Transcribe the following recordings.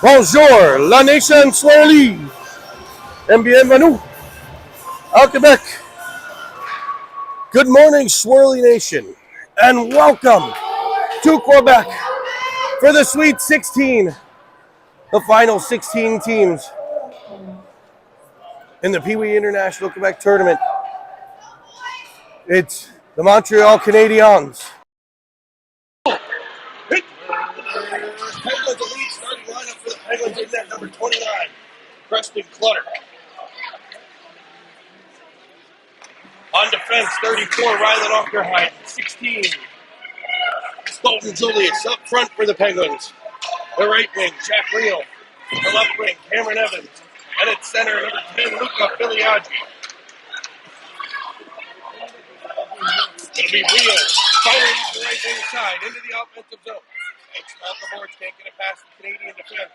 Bonjour, la nation swirly, and bienvenue au Quebec. Good morning, Swirly Nation, and welcome to Quebec for the Sweet 16, the final 16 teams in the Pee Wee International Quebec Tournament. It's the Montreal Canadiens. Penguins, the lead starting lineup for the Penguins in net number 29, Preston Clutter. On defense, 34, Rylan Ockerheim. 16, Stolten Julius. Up front for the Penguins. The right wing, Jack Rio. The left wing, Cameron Evans. And at center, number 10, Luca Filiaggi. It'll be Rio firing to the right wing side into the offensive zone. And Malcolm Boards can't get it past the Canadian defense.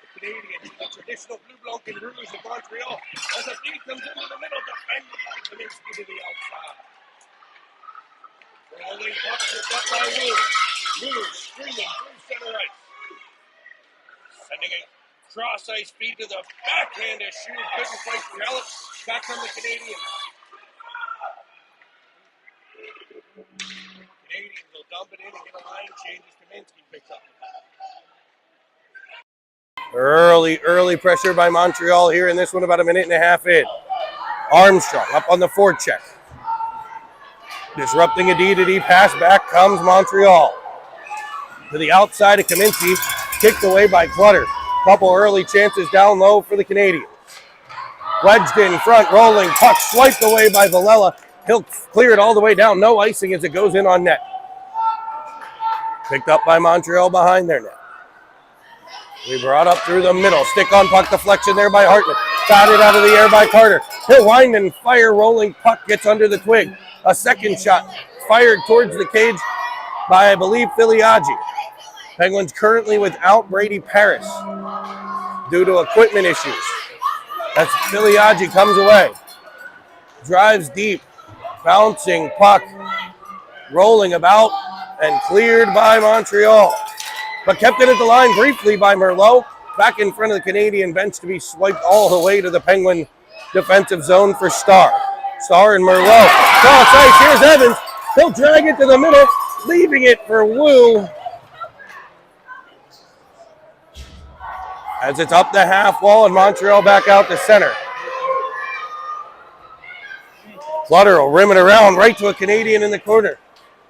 The Canadians, the traditional blue, blanc, and rouge of Montreal, as a feed comes into the middle, defended by Kaminsky to the outside. The holding puck picked up by Rouge. Rouge streaming through center ice. Sending a cross ice feed to the backhand as Shoe couldn't quite corral it. Back from the Canadians. Canadians will dump it in and get a line change as Kaminsky picks up the puck. Early pressure by Montreal here in this one, about a minute and a half in. Armstrong up on the forecheck. Disrupting a D-to-D pass, back comes Montreal. To the outside of Kaminsky, kicked away by Clutter. Couple early chances down low for the Canadiens. Wedged in front, rolling puck, swiped away by Villela. He'll clear it all the way down. No icing as it goes in on net. Picked up by Montreal behind their net. We brought up through the middle. Stick on puck deflection there by Hartman. Batted out of the air by Carter. He'll wind and fire. Rolling puck gets under the twig. A second shot fired towards the cage by, I believe, Filiaggi. Penguins currently without Brady Paris due to equipment issues. As Filiaggi comes away. Drives deep. Bouncing puck. Rolling about and cleared by Montreal. But kept it at the line briefly by Merlot. Back in front of the Canadian bench to be swiped all the way to the Penguin defensive zone for Starr. Starr and Merlot. Cross ice. Here's Evans. He'll drag it to the middle, leaving it for Wu. As it's up the half wall and Montreal back out to center. Clutter will rim it around right to a Canadian in the corner.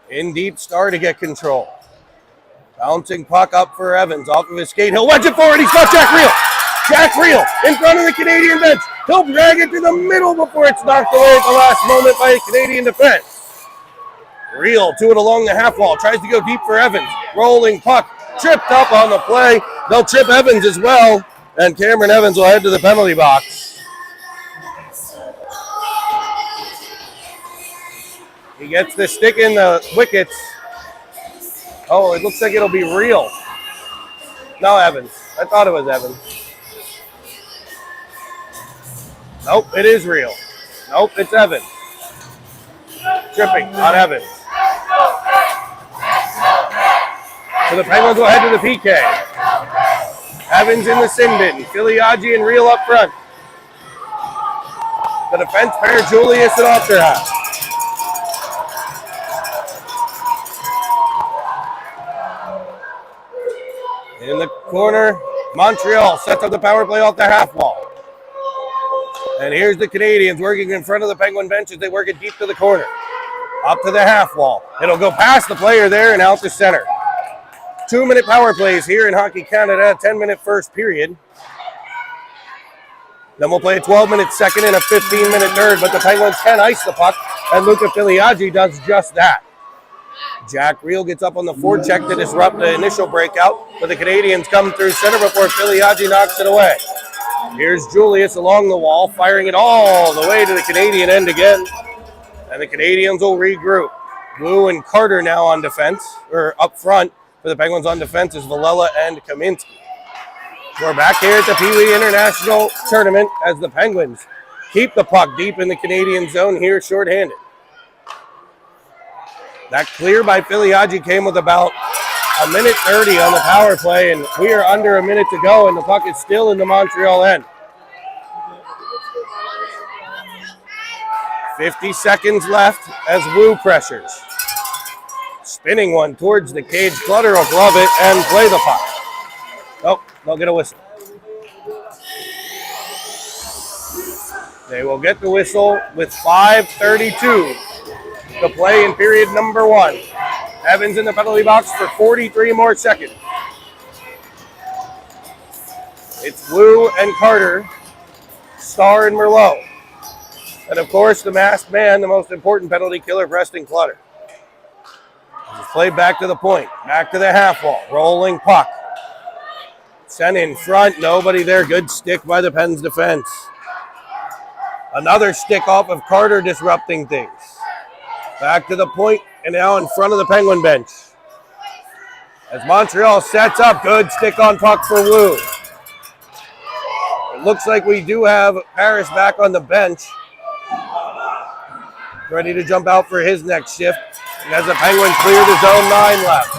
In deep, Starr to get control. Bouncing puck up for Evans off of his skate. He'll wedge it forward. He's got Jack Reel. Jack Reel in front of the Canadian bench. He'll drag it to the middle before it's knocked away at the last moment by Canadian defense. Reel to it along the half wall. Tries to go deep for Evans. Rolling puck. Tripped up on the play. They'll trip Evans as well. And Cameron Evans will head to the penalty box. He gets the stick in the wickets. Oh, it looks like it'll be Reel. No, Evans. I thought it was Evans. Nope, it is Reel. Nope, it's Evans. Tripping on Evans. So the Penguins will head to the PK. Evans in the sin bin. Filiaggi and Reel up front. The defense pair, Julius and Osterhout. In the corner, Montreal sets up the power play off the half wall. And here's the Canadiens working in front of the Penguin bench as they work it deep to the corner. Up to the half wall. It'll go past the player there and out to center. 2-minute power plays here in Hockey Canada, 10-minute first period. Then we'll play a 12-minute second and a 15-minute third, but the Penguins can ice the puck, and Luca Filiaggi does just that. Jack Reel gets up on the forecheck to disrupt the initial breakout, but the Canadiens come through center before Filiaggi knocks it away. Here's Julius along the wall, firing it all the way to the Canadian end again. And the Canadiens will regroup. Blue and Carter now on defense, or up front for the Penguins on defense is Villela and Kaminsky. We're back here at the Pee Wee International Tournament as the Penguins keep the puck deep in the Canadian zone here shorthanded. That clear by Filiaggi came with about a minute 30 on the power play, and we are under a minute to go, and the puck is still in the Montreal end. 50 seconds left as Wu pressures. Spinning one towards the cage. Clutter will glove it and play the puck. Oh, they'll get a whistle. They will get the whistle with 5:32 to play in period number 1. Evans in the penalty box for 43 more seconds. It's Wu and Carter, Starr and Merlot. And of course, the masked man, the most important penalty killer, Preston Clutter. It's played back to the point, back to the half wall, rolling puck. Sent in front, nobody there. Good stick by the Pens defense. Another stick off of Carter disrupting things. Back to the point, and now in front of the Penguin bench. As Montreal sets up, good stick on puck for Wu. It looks like we do have Paris back on the bench, ready to jump out for his next shift. And as the Penguins clear the zone 9 left.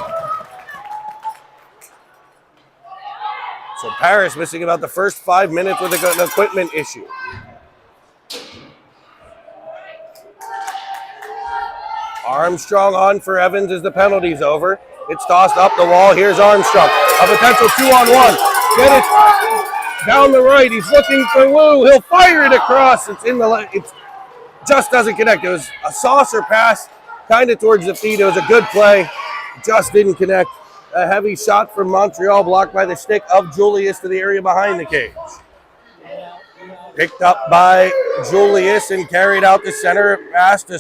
So Paris missing about the first 5 minutes with an equipment issue. Armstrong on for Evans as the penalty's over. It's tossed up the wall. Here's Armstrong. A potential 2-on-1. Get it down the right. He's looking for Wu. He'll fire it across. It's in the left. It just doesn't connect. It was a saucer pass kind of towards the feet. It was a good play. Just didn't connect. A heavy shot from Montreal blocked by the stick of Julius to the area behind the cage. Picked up by Julius and carried out to center. Pass to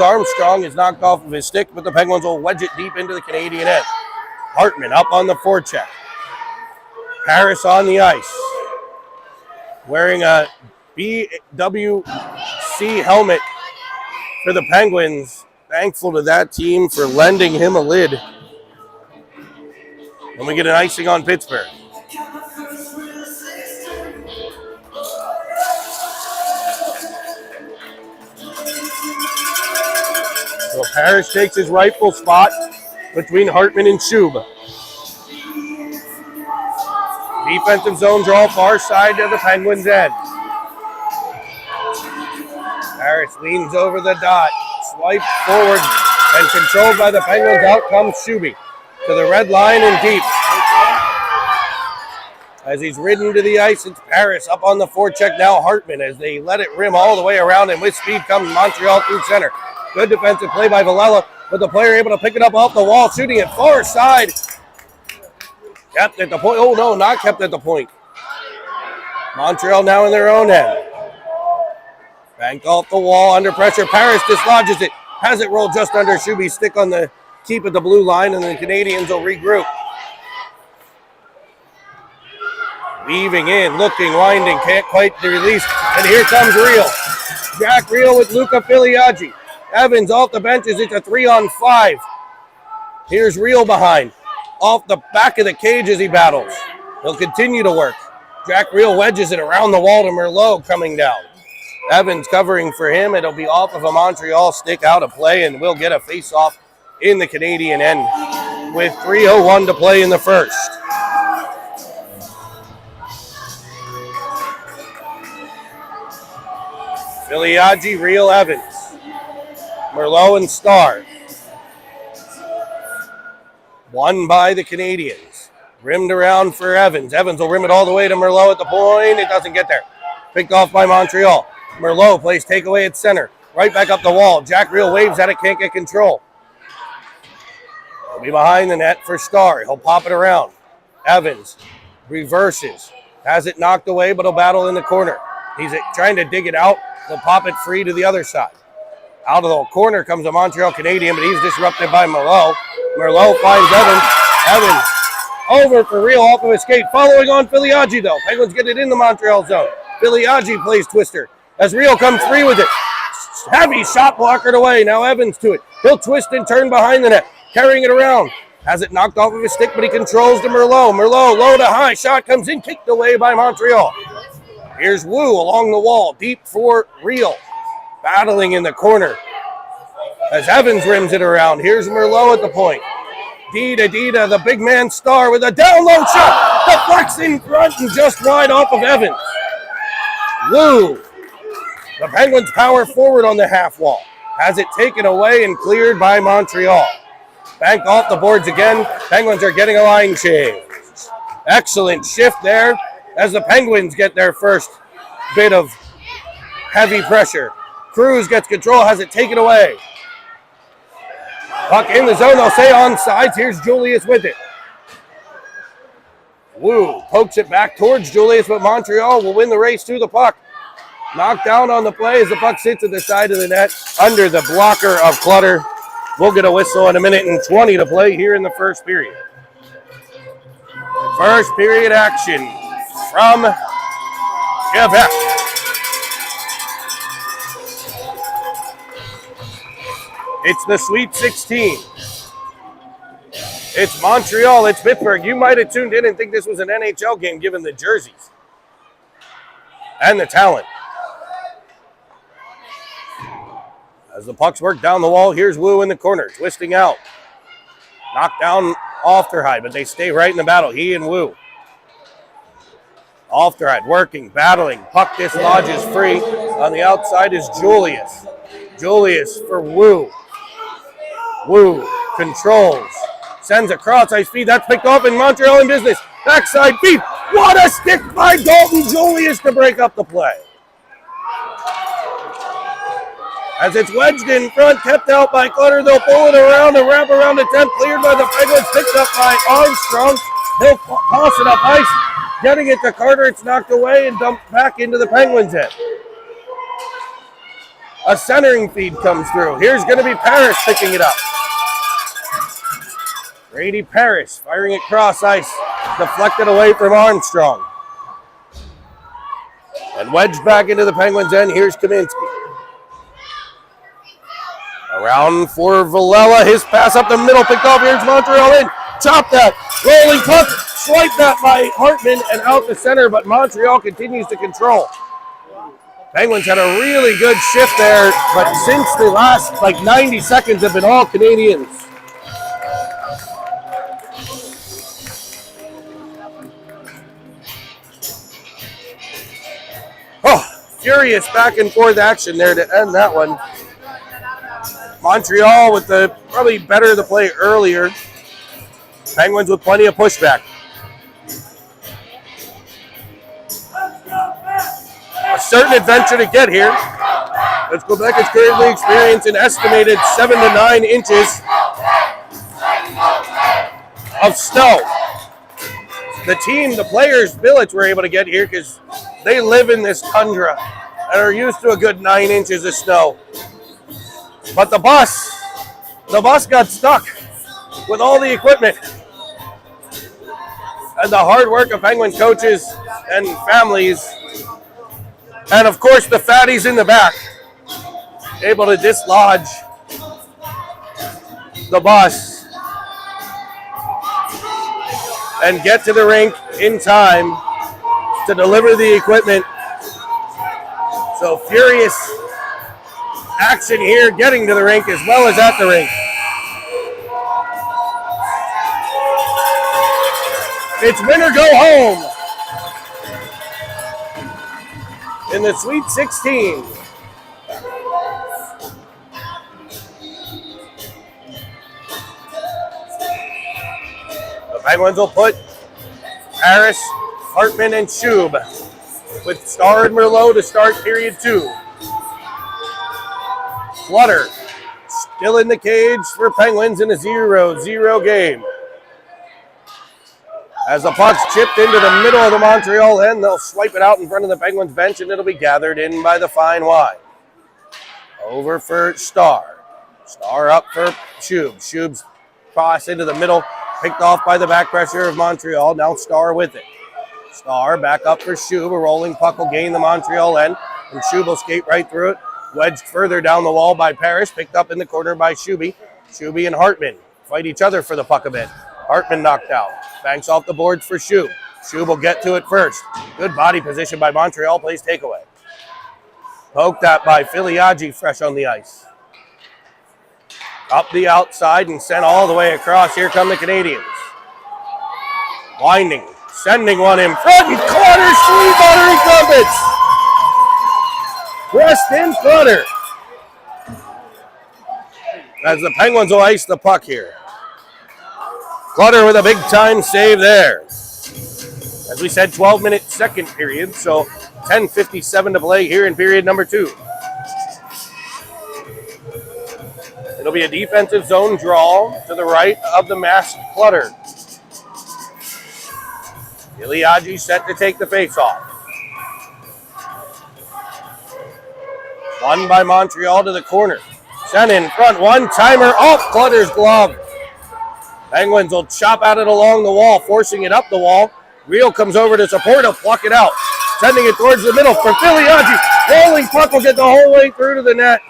Armstrong is knocked off of his stick, but the Penguins will wedge it deep into the Canadian end. Hartman up on the forecheck. Harris on the ice. Wearing a BWC helmet for the Penguins. Thankful to that team for lending him a lid. And we get an icing on Pittsburgh. So Parrish takes his rightful spot between Hartman and Shub. Defensive zone draw far side of the Penguins' end. Parrish leans over the dot, swipes forward, and controlled by the Penguins. Out comes Shuby to the red line and deep. As he's ridden to the ice, it's Parrish up on the forecheck. Now Hartman as they let it rim all the way around, and with speed comes Montreal through center. Good defensive play by Villela, but the player able to pick it up off the wall, shooting it far side. Kept at the point. Oh, no, not kept at the point. Montreal now in their own end. Banked off the wall, under pressure. Parrish dislodges it. Has it rolled just under Shuby's stick on the keep at the blue line, and the Canadiens will regroup. Weaving in, looking, winding, can't quite release. And here comes Reel. Jack Reel with Luca Filiaggi. Evans off the benches. It's a 3-on-5. Here's Reel behind. Off the back of the cage as he battles. He'll continue to work. Jack Reel wedges it around the wall to Merlot coming down. Evans covering for him. It'll be off of a Montreal stick out of play, and we'll get a face-off in the Canadian end with 3:01 to play in the first. Filiaggi, Reel, Evans. Merlot and Starr. Won by the Canadiens. Rimmed around for Evans. Evans will rim it all the way to Merlot at the point. It doesn't get there. Picked off by Montreal. Merlot plays takeaway at center. Right back up the wall. Jack Reel waves at it, can't get control. He'll be behind the net for Starr. He'll pop it around. Evans reverses. Has it knocked away, but he'll battle in the corner. He's trying to dig it out. He'll pop it free to the other side. Out of the corner comes a Montreal Canadian, but he's disrupted by Merlot. Merlot finds Evans. Evans over for Reel off of escape. Following on Filiaggi, though. Penguins get it in the Montreal zone. Filiaggi plays twister. As Reel comes free with it. Heavy shot blockered away. Now Evans to it. He'll twist and turn behind the net. Carrying it around. Has it knocked off of his stick, but he controls to Merlot. Merlot, low to high. Shot comes in, kicked away by Montreal. Here's Wu along the wall. Deep for Reel. Battling in the corner. As Evans rims it around. Here's Merlot at the point. Dita, the big man Starr with a down low shot. Deflects in front and just wide off of Evans. Wu. The Penguins power forward on the half wall. Has it taken away and cleared by Montreal. Banked off the boards again. Penguins are getting a line change. Excellent shift there as the Penguins get their first bit of heavy pressure. Cruz gets control, has it taken away. Puck in the zone, they'll say onside. Here's Julius with it. Wu pokes it back towards Julius, but Montreal will win the race to the puck. Knocked down on the play as the puck sits at the side of the net under the blocker of Clutter. We'll get a whistle in 1:20 to play here in the first period. First period action from Quebec. It's the Sweet 16. It's Montreal, it's Pittsburgh. You might have tuned in and think this was an NHL game given the jerseys and the talent. As the pucks work down the wall, here's Wu in the corner, twisting out. Knocked down Ofterheide, but they stay right in the battle, he and Wu. Ofterheide working, battling. Puck dislodges free. On the outside is Julius. Julius for Wu. Wu controls. Sends across high speed. That's picked off in Montreal in business. Backside feed. What a stick by Dalton Julius to break up the play. As it's wedged in front, kept out by Clutter, they'll pull it around and wrap around attempt, cleared by the Penguins, picked up by Armstrong. He'll toss it up ice. Getting it to Carter, it's knocked away and dumped back into the Penguins' end. A centering feed comes through. Here's going to be Paris picking it up. Brady Paris firing it cross ice. Deflected away from Armstrong. And wedged back into the Penguins' end. Here's Kaminsky. Around for Villela. His pass up the middle. Picked off. Here's Montreal in. Chop that. Rolling puck. Swipe that by Hartman and out the center. But Montreal continues to control. Penguins had a really good shift there. But since the last 90 seconds have been all Canadiens. Furious back and forth action there to end that one. Montreal with the probably better the play earlier. Penguins with plenty of pushback. A certain adventure to get here. As Quebec is currently experiencing an estimated 7 to 9 inches of snow. The players, billets were able to get here because they live in this tundra and are used to a good 9 inches of snow. But the bus got stuck with all the equipment. And the hard work of Penguin coaches and families, and of course the fatties in the back, able to dislodge the bus and get to the rink in time to deliver the equipment. So furious action here getting to the rink as well as at the rink. It's win or go home in the Sweet 16. The Penguins will put Harris, Hartman, and Schub with Starr and Merlot to start period 2. Clutter still in the cage for Penguins in a 0-0 game. As the puck's chipped into the middle of the Montreal end, they'll swipe it out in front of the Penguins bench and it'll be gathered in by the fine wide. Over for Starr. Starr up for Schub. Schub's cross into the middle, picked off by the back pressure of Montreal. Now Starr with it. Starr back up for Schub. A rolling puck will gain the Montreal end, and Schub will skate right through it. Wedged further down the wall by Parrish, picked up in the corner by Shuby. Shuby and Hartman fight each other for the puck a bit. Hartman knocked down. Banks off the boards for Schub. Schub will get to it first. Good body position by Montreal. Plays takeaway. Poked that by Filiaggi, fresh on the ice. Up the outside and sent all the way across. Here come the Canadiens. Winding. Sending one in front. And Clutter, sweet buttery crumpets. Preston Clutter. As the Penguins will ice the puck here. Clutter with a big-time save there. As we said, 12-minute second period, so 10:57 to play here in period number 2. It'll be a defensive zone draw to the right of the masked Clutter. Filiaggi set to take the face-off. One by Montreal to the corner. Sent in front, one-timer off Clutter's glove. Penguins will chop at it along the wall, forcing it up the wall. Reel comes over to support, he'll pluck it out. Sending it towards the middle for Filiaggi. Rolling puck will get the whole way through to the net.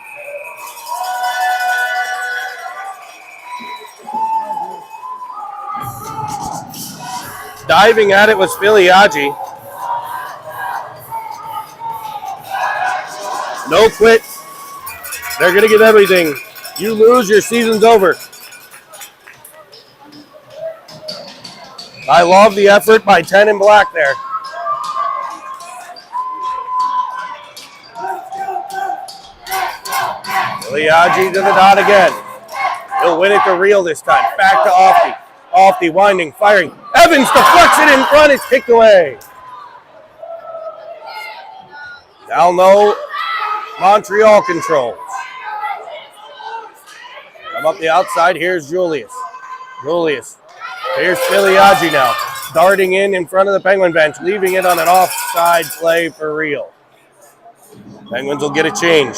Diving at it was Filiaggi. No quit. They're going to give everything. You lose, your season's over. I love the effort by 10 in black there. Filiaggi to the dot again. He'll win it to Reel this time. Back to Ofty. Ofty winding, firing. Evans deflects it in front. It's kicked away. Down low. Montreal controls. Come up the outside. Here's Julius. Here's Filiaggi now. darting in front of the Penguin bench, leaving it on an offside play for real. Penguins will get a change.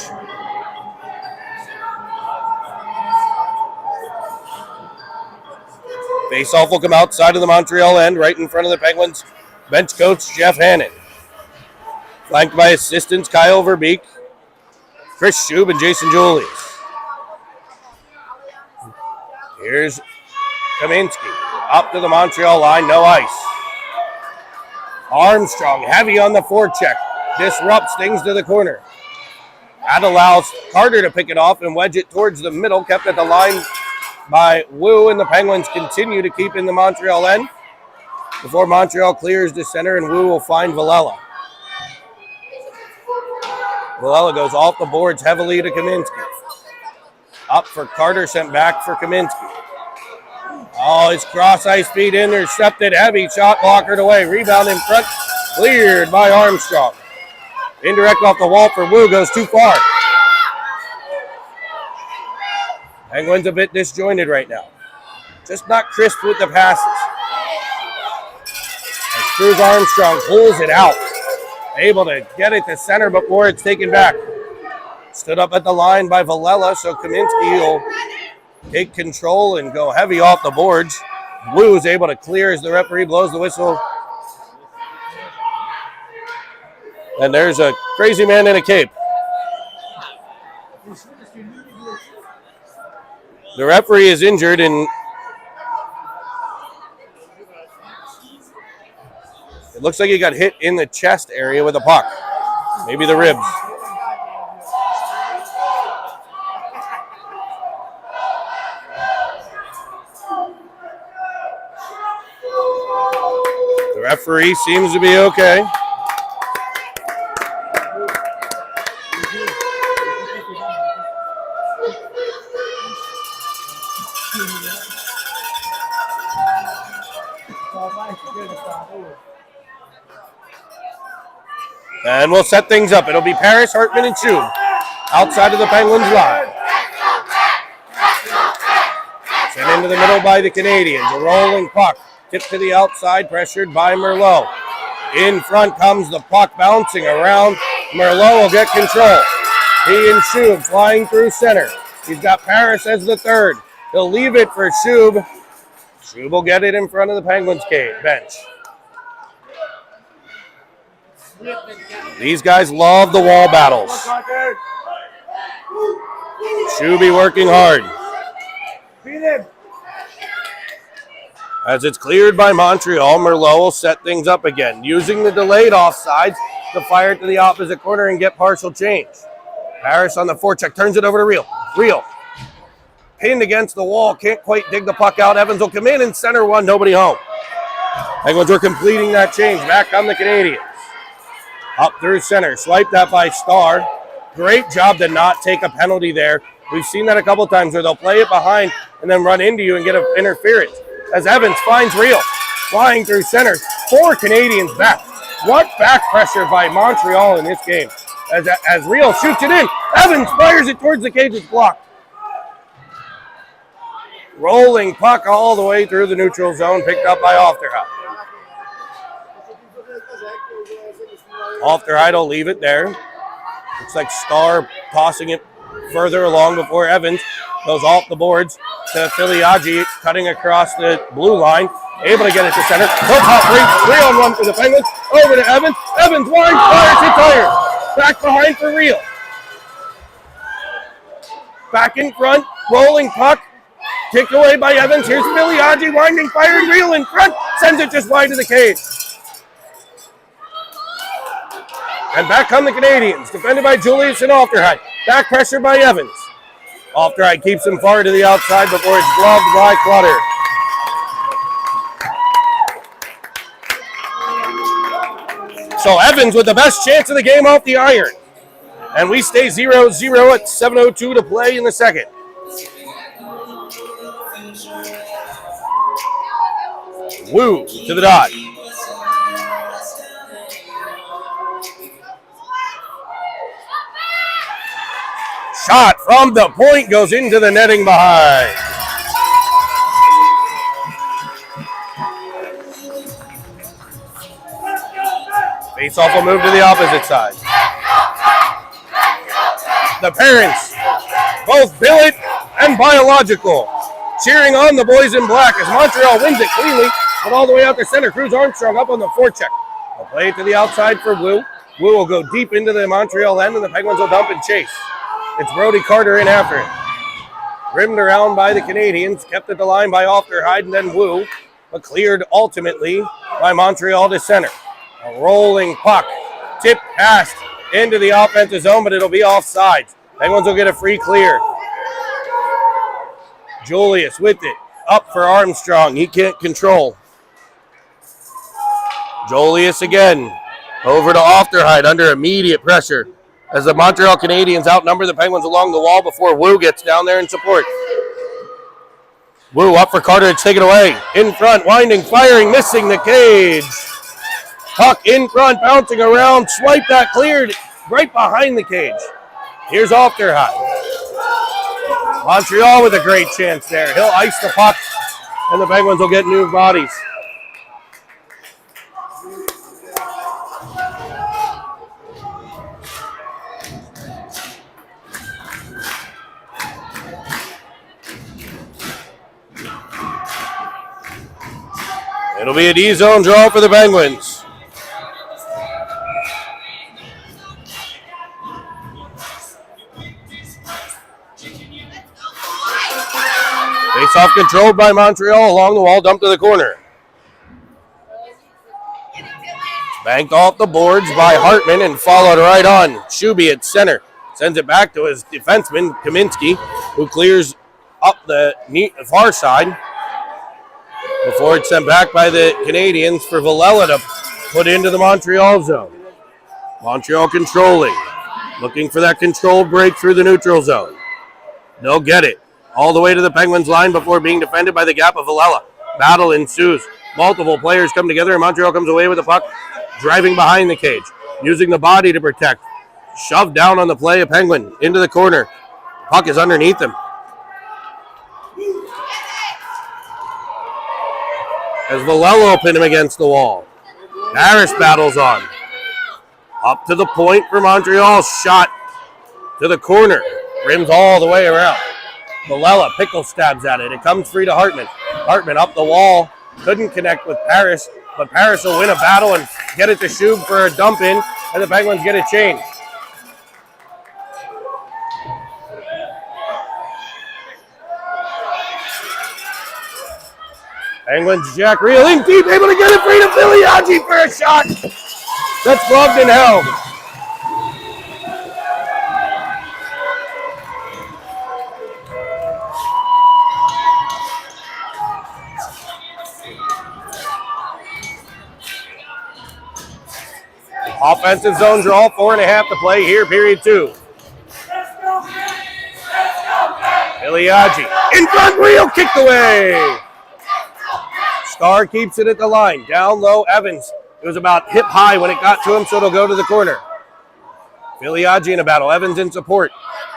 Face-off will come outside of the Montreal end, right in front of the Penguins bench coach, Jeff Hannon. Flanked by assistants Kyle Verbeek, Chris Schub, and Jason Julius. Here's Kaminsky. Up to the Montreal line, no ice. Armstrong, heavy on the forecheck. Disrupts things to the corner. That allows Carter to pick it off and wedge it towards the middle. Kept at the line by Wu, and the Penguins continue to keep in the Montreal end before Montreal clears the center, and Wu will find Villela. Villela goes off the boards heavily to Kaminsky. Up for Carter, sent back for Kaminsky. Oh, his cross-ice feed intercepted. Heavy shot blockered away. Rebound in front. Cleared by Armstrong. Indirect off the wall for Wu. Goes too far. Penguins a bit disjointed right now. Just not crisp with the passes. As Cruz Armstrong pulls it out. Able to get it to center before it's taken back. Stood up at the line by Villela, so Kaminsky will take control and go heavy off the boards. Wu is able to clear as the referee blows the whistle. And there's a crazy man in a cape. The referee is injured, and it looks like he got hit in the chest area with a puck. Maybe the ribs. The referee seems to be okay. And we'll set things up. It'll be Paris, Hartman, and Schub outside of the Penguins line. Sent into the middle by the Canadiens. A rolling puck. Tipped to the outside, pressured by Merlot. In front comes the puck, bouncing around. Merlot will get control. He and Schub flying through center. He's got Paris as the third. He'll leave it for Schub. Schub will get it in front of the Penguins bench. These guys love the wall battles. Shuby working hard. As it's cleared by Montreal, Merlot will set things up again, using the delayed offsides to fire it to the opposite corner and get partial change. Harris on the forecheck, turns it over to Real. Real, pinned against the wall, can't quite dig the puck out. Evans will come in and center one, nobody home. Penguins are completing that change. Back on the Canadiens. Up through center, swiped that by Starr. Great job to not take a penalty there. We've seen that a couple times where they'll play it behind and then run into you and get an interference. As Evans finds Real, flying through center. 4 Canadiens back. What back pressure by Montreal in this game. As Real shoots it in, Evans fires it towards the cage, it's blocked. Rolling puck all the way through the neutral zone, picked up by Ofterheide. Ofterheide will leave it there. Looks like Starr tossing it further along before Evans goes off the boards to Filiaggi, cutting across the blue line, able to get it to center. Hook hop, 3-on-1 for the Penguins. Over to Evans. Evans wide, fires it tired. Back behind for Real. Back in front, rolling puck. Kicked away by Evans. Here's Filiaggi winding, firing Real in front. Sends it just wide to the cage. And back come the Canadiens, defended by Julius and Ofterheide. Back pressure by Evans. Ofterheide keeps him far to the outside before it's gloved by Clutter. So Evans with the best chance of the game off the iron. And we stay 0-0 at 7:02 to play in the second. Wu to the dot. Shot from the point goes into the netting behind. Faceoff will move to the opposite side. The parents, both billet and biological, cheering on the boys in black as Montreal wins it cleanly, but all the way out to center. Cruz Armstrong up on the forecheck. They'll play it to the outside for Wu. Wu will go deep into the Montreal end, and the Penguins will dump and chase. It's Brody Carter in after it. Rimmed around by the Canadiens, kept at the line by Ofterheide and then Wu, but cleared ultimately by Montreal to center. A rolling puck, tip passed into the offensive zone, but it'll be offsides. Penguins will get a free clear. Julius with it, up for Armstrong. He can't control. Julius again, over to Ofterheide under immediate pressure as the Montreal Canadiens outnumber the Penguins along the wall before Wu gets down there in support. Wu up for Carter to take it away. In front, winding, firing, missing the cage. Puck in front, bouncing around, swipe that cleared right behind the cage. Here's Ofterheide. Montreal with a great chance there. He'll ice the puck, and the Penguins will get new bodies. It'll be a D-zone draw for the Penguins. Face-off controlled by Montreal along the wall, dumped to the corner. Banked off the boards by Hartman and followed right on. Shuby at center. Sends it back to his defenseman, Kaminsky, who clears up the far side before it's sent back by the Canadiens for Villela to put into the Montreal zone. Montreal controlling, looking for that controlled break through the neutral zone. They'll get it all the way to the Penguins line before being defended by the gap of Villela. Battle ensues. Multiple players come together, and Montreal comes away with the puck, driving behind the cage, using the body to protect. Shoved down on the play, a Penguin into the corner. Puck is underneath him. As Villela will pin him against the wall. Harris battles on. Up to the point for Montreal. Shot to the corner. Rims all the way around. Villela, Pickle stabs at it. It comes free to Hartman. Hartman up the wall. Couldn't connect with Paris, but Paris will win a battle and get it to Shub for a dump in, and the Penguins get a change. Penguins, Jack reeling deep, able to get it free to Filiaggi for a shot. That's gloved and held. Offensive zone draw, 4.5 to play here, period 2. Filiaggi in front, Rio kicked away. Starr keeps it at the line. Down low, Evans. It was about hip high when it got to him, so it'll go to the corner. Filiaggi in a battle. Evans in support.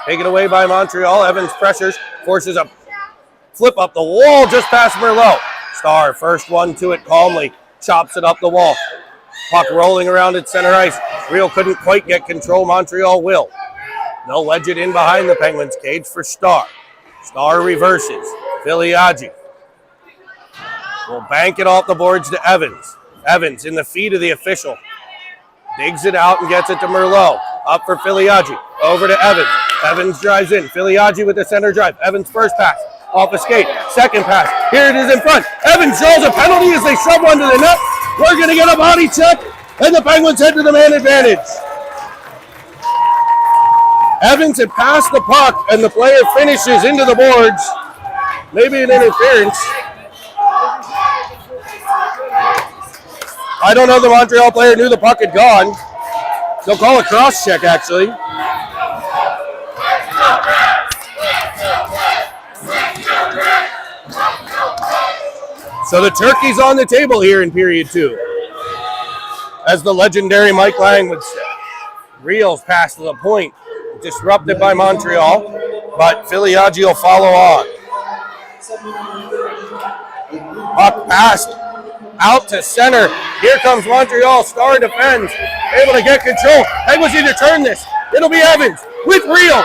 Taken away by Montreal. Evans pressures, forces a flip up the wall just past Merlot. Starr, first one to it calmly. Chops it up the wall. Puck rolling around at center ice. Real couldn't quite get control. Montreal will. They'll wedge it in behind the Penguins cage for Starr. Starr reverses. Filiaggi will bank it off the boards to Evans. Evans in the feet of the official. Digs it out and gets it to Merlot. Up for Filiaggi. Over to Evans. Evans drives in. Filiaggi with the center drive. Evans first pass. Off a skate. Second pass. Here it is in front. Evans draws a penalty as they shove one to the net. We're going to get a body check, and the Penguins head to the man advantage. Evans had passed the puck, and the player finishes into the boards. Maybe an interference. I don't know, the Montreal player knew the puck had gone. They'll call a cross check, actually. So the turkey's on the table here in period 2. As the legendary Mike Lang would say. Reels pass to the point. Disrupted by Montreal, but Filiaggi will follow on. Puck passed out to center. Here comes Montreal. Starr defends. able to get control. Penguins need to turn this. It'll be Evans with Real.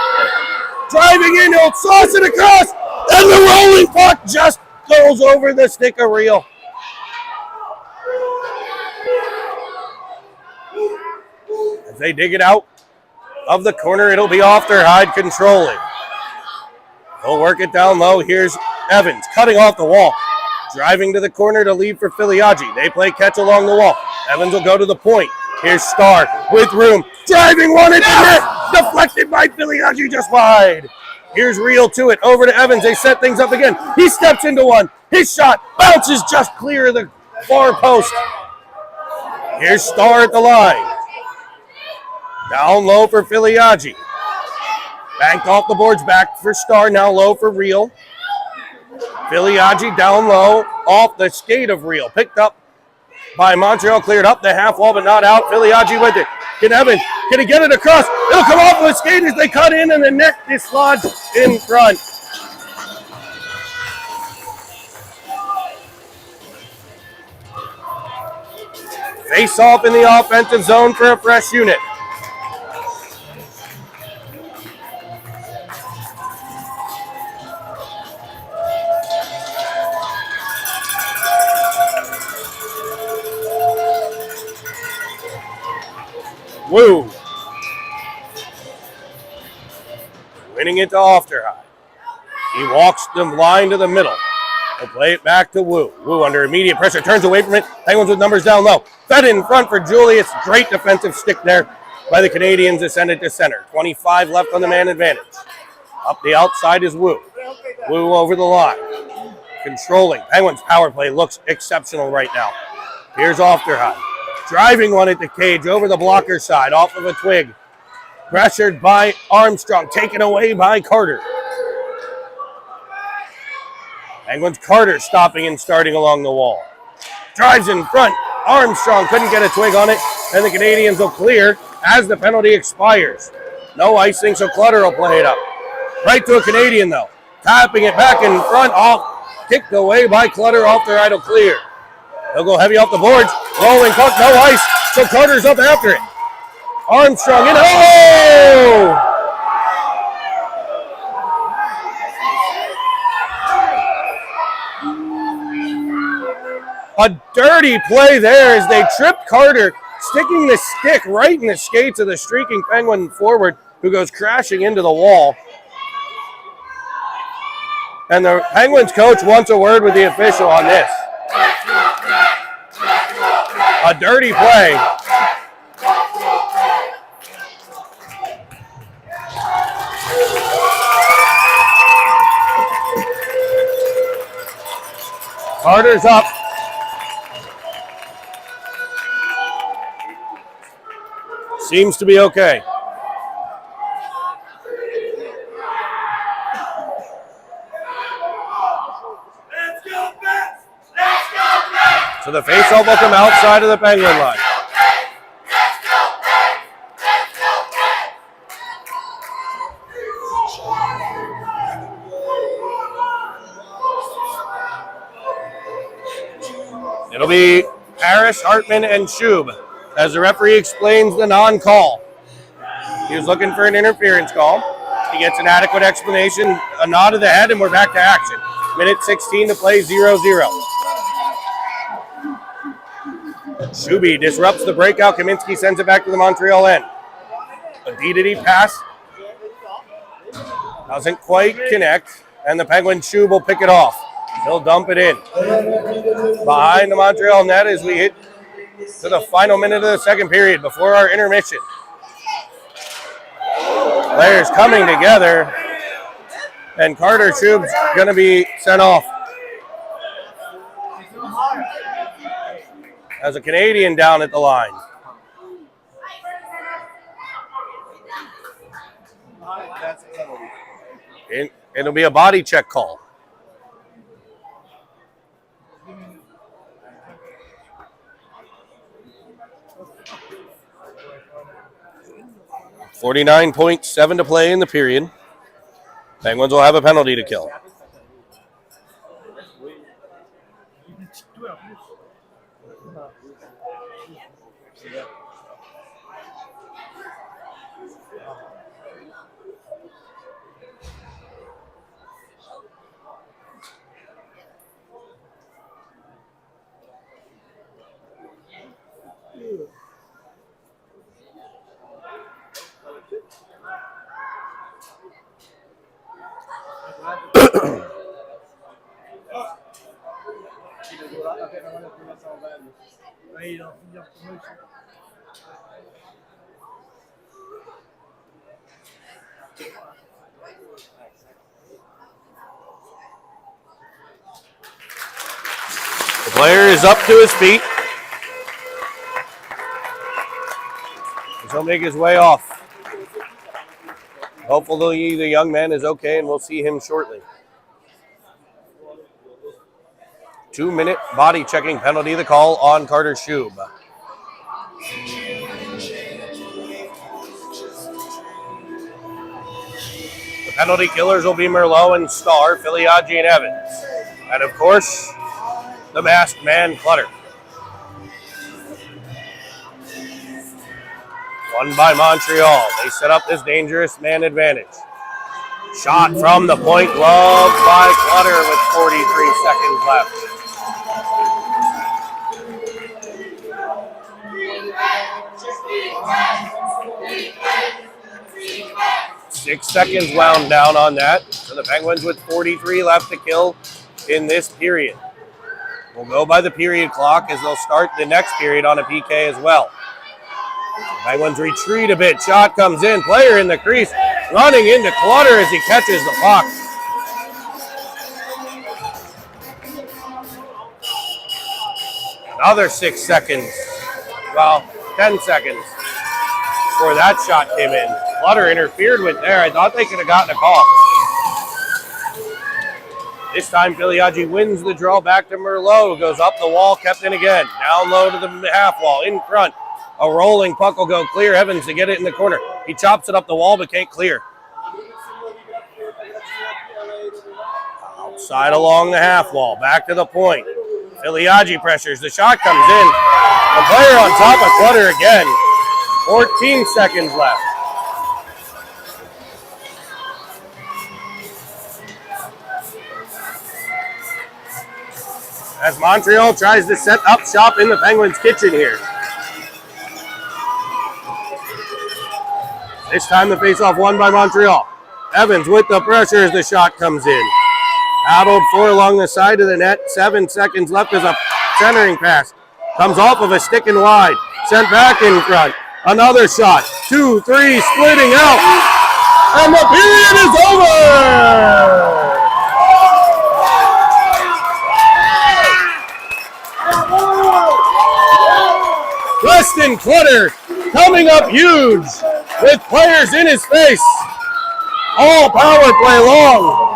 Driving in, he'll sauce it across, and the rolling puck just goes over the stick of Real. As they dig it out of the corner, it'll be Ofterheide controlling. He'll work it down low. Here's Evans cutting off the wall. Driving to the corner to leave for Filiaggi. They play catch along the wall. Evans will go to the point. Here's Starr with room. Driving one into net. Deflected by Filiaggi just wide. Here's Real to it. Over to Evans. They set things up again. He steps into one. His shot bounces just clear of the far post. Here's Starr at the line. Down low for Filiaggi. Banked off the boards, back for Starr. Now low for Real. Filiaggi down low off the skate of Real. Picked up by Montreal, cleared up the half wall, but not out. Filiaggi with it. Can he get it across? It'll come off of the skate as they cut in, and the net dislodged in front. Face off in the offensive zone for a fresh unit. Woo. Winning it to Ofterheide. He walks the line to the middle. He'll play it back to Woo. Woo under immediate pressure, turns away from it. Penguins with numbers down low. Fed in front for Julius. Great defensive stick there by the Canadiens to send it to center. 25 left on the man advantage. Up the outside is Woo. Woo over the line. Controlling. Penguins power play looks exceptional right now. Here's Ofterheide. Driving one at the cage over the blocker side, off of a twig. Pressured by Armstrong, taken away by Carter. Penguins Carter stopping and starting along the wall. Drives in front. Armstrong couldn't get a twig on it, and the Canadiens will clear as the penalty expires. No icing, so Clutter will play it up. Right to a Canadian, though. Tapping it back in front, off, kicked away by Clutter, off their idle clear. They'll go heavy off the boards. Rolling puck, no ice. So Carter's up after it. Armstrong in. Oh! A dirty play there as they tripped Carter, sticking the stick right in the skates of the streaking Penguin forward, who goes crashing into the wall. And the Penguins coach wants a word with the official on this. A dirty play. Carter's up. Seems to be okay. So the faceoff will come outside of the Penguin line. It'll be Harris, Hartman, and Schub as the referee explains the non-call. He was looking for an interference call. He gets an adequate explanation, a nod of the head, and we're back to action. Minute 16 to play, 0-0. Shuby disrupts the breakout. Kaminsky sends it back to the Montreal end. A D-to-D pass. Doesn't quite connect. And the Penguin Shub will pick it off. He'll dump it in. Behind the Montreal net as we hit to the final minute of the second period before our intermission. Players coming together. And Carter Shub's going to be sent off. As a Canadian down at the line. It'll be a body check call. .7 to play in the period. Penguins will have a penalty to kill. Player is up to his feet. He'll make his way off. Hopefully the young man is okay and we'll see him shortly. 2-minute body checking penalty, the call on Carter Shube. The penalty killers will be Merlot and Starr, Filiaggi and Evans. And of course, the masked man, Clutter. Won by Montreal. They set up this dangerous man advantage. Shot from the point, loved by Clutter with 43 seconds left. 6 seconds wound down on that. So the Penguins with 43 left to kill in this period. We'll go by the period clock as they'll start the next period on a PK as well. Penguins retreat a bit. Shot comes in. Player in the crease. Running into Clutter as he catches the puck. Another 6 seconds. Well, 10 seconds before that shot came in. Clutter interfered with there. I thought they could have gotten a call. This time, Filiaggi wins the draw back to Merlot. Goes up the wall, kept in again. Down low to the half wall, in front. A rolling puck will go clear. Evans to get it in the corner. He chops it up the wall, but can't clear. Outside along the half wall, back to the point. Filiaggi pressures. The shot comes in. The player on top of Clutter again. 14 seconds left. As Montreal tries to set up shop in the Penguins' kitchen here. This time the faceoff won by Montreal. Evans with the pressure as the shot comes in. Paddled for along the side of the net. 7 seconds left as a centering pass. Comes off of a stick and wide. Sent back in front. Another shot. 2, 3, splitting out. And the period is over! Weston Clutter coming up huge with players in his face. All power play long.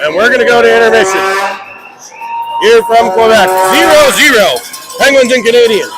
And we're going to go to intermission. Here from Quebec, 0-0, Penguins and Canadiens.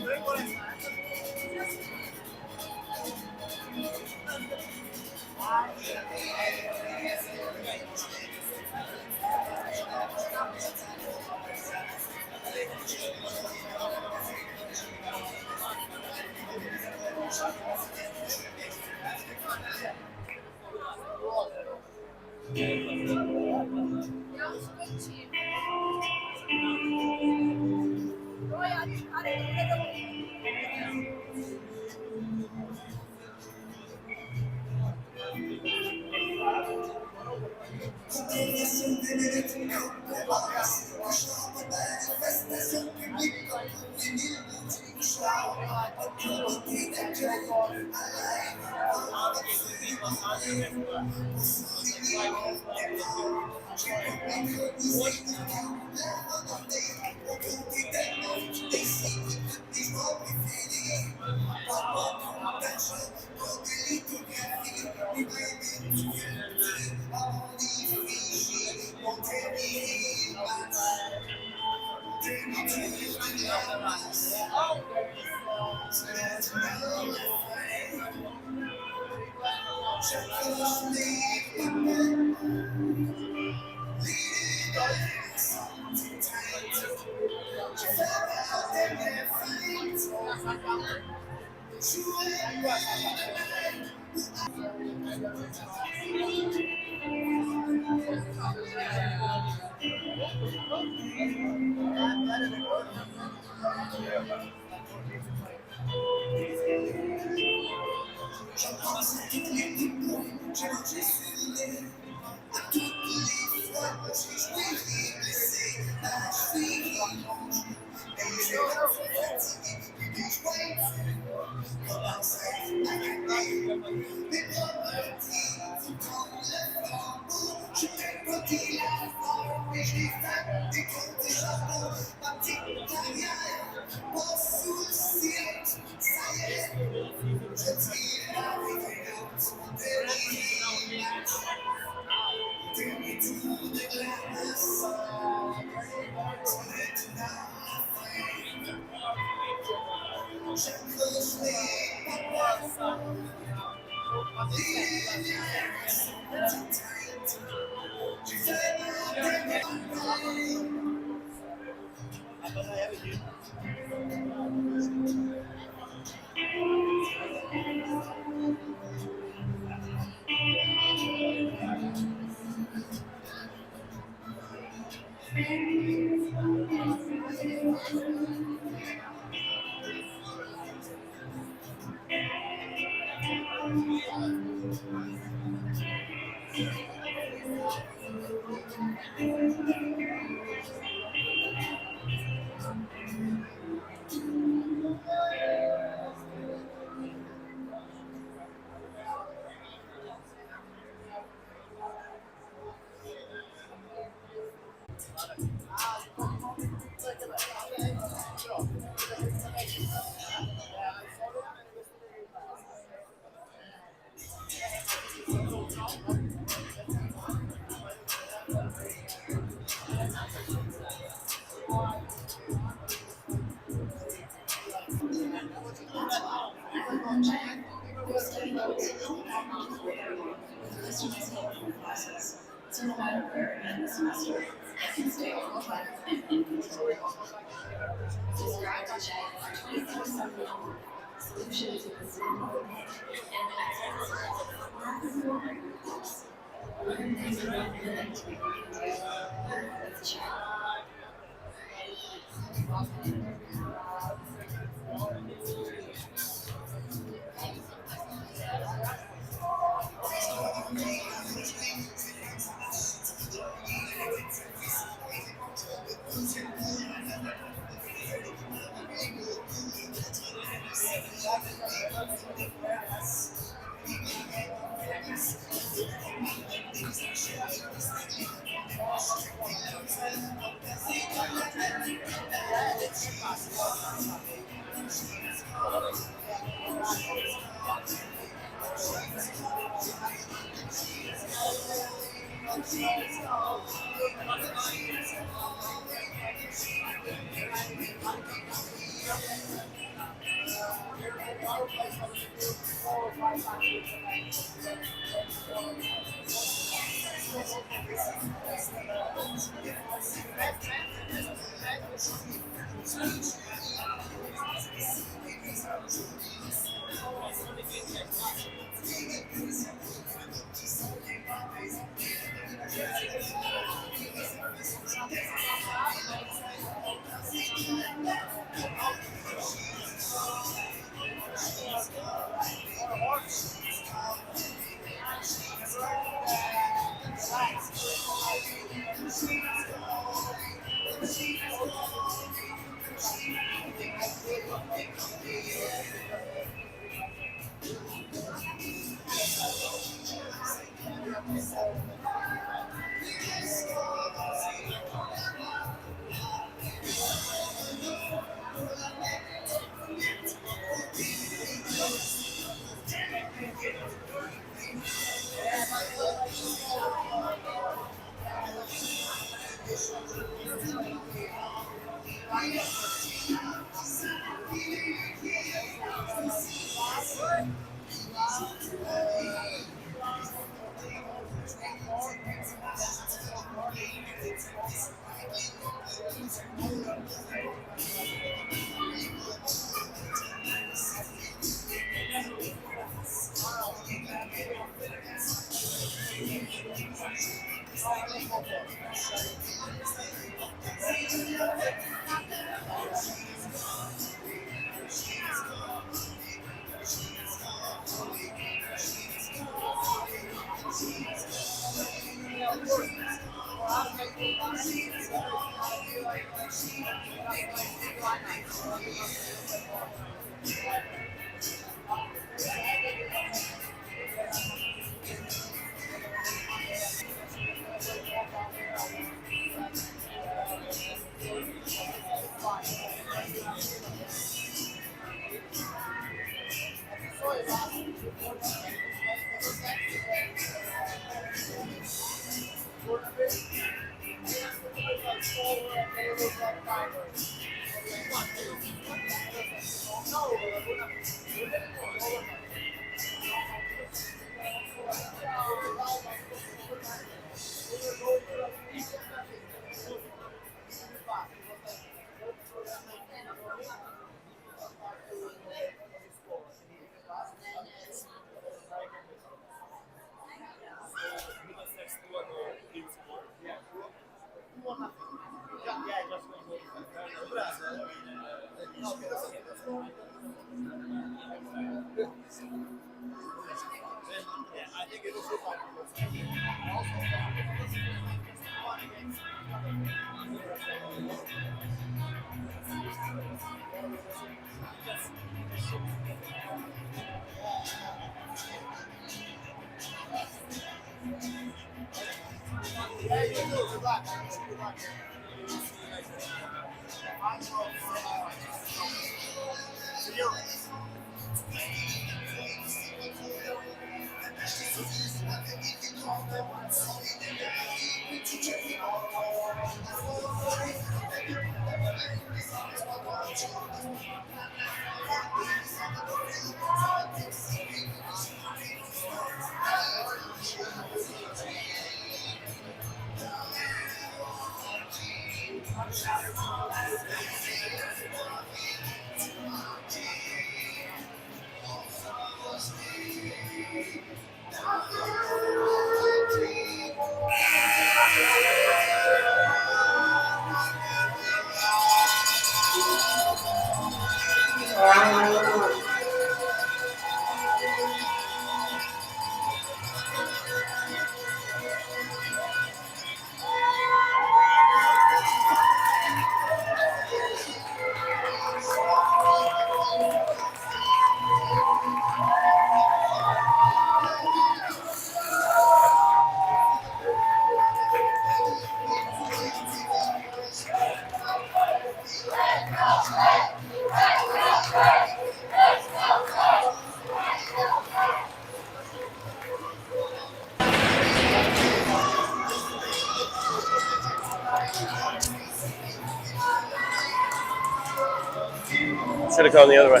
Should have gone the other way.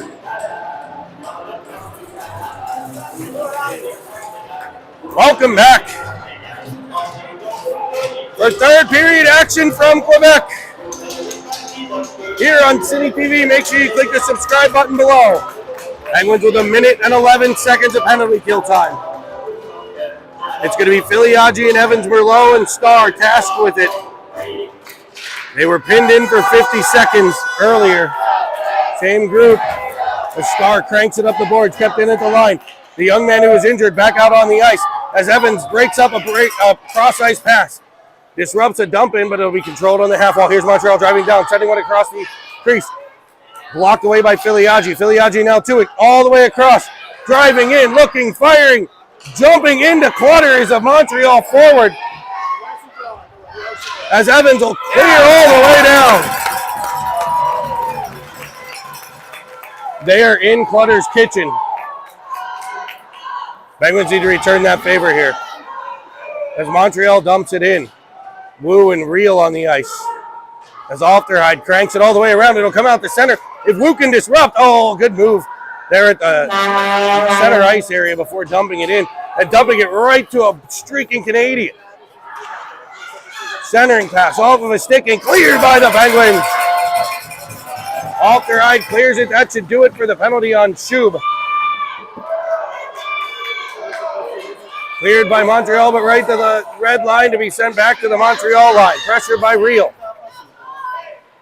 Welcome back for third period action from Quebec. Here on City TV, make sure you click the subscribe button below. Penguins with 1 minute and 11 seconds of penalty kill time. It's going to be Filiaggi and Evans, Merlot, and Starr tasked with it. They were pinned in for 50 seconds earlier. Same group. The Starr cranks it up the boards, kept in at the line. The young man who was injured back out on the ice as Evans breaks up a cross-ice pass. Disrupts a dump in, but it'll be controlled on the half wall. Here's Montreal driving down, sending one across the crease. Blocked away by Filiaggi. Filiaggi now to it, all the way across. Driving in, looking, firing, jumping into quarters of Montreal forward. As Evans will clear all the way down. They are in Clutter's kitchen. Penguins need to return that favor here. As Montreal dumps it in. Wu and Reel on the ice. As Alterhide cranks it all the way around, it'll come out the center. If Wu can disrupt, oh, good move there at the center ice area before dumping it in. And dumping it right to a streaking Canadian. Centering pass off of a stick and cleared by the Penguins. Alterhide clears it. That should do it for the penalty on Shub. Cleared by Montreal, but right to the red line to be sent back to the Montreal line. Pressure by Reel.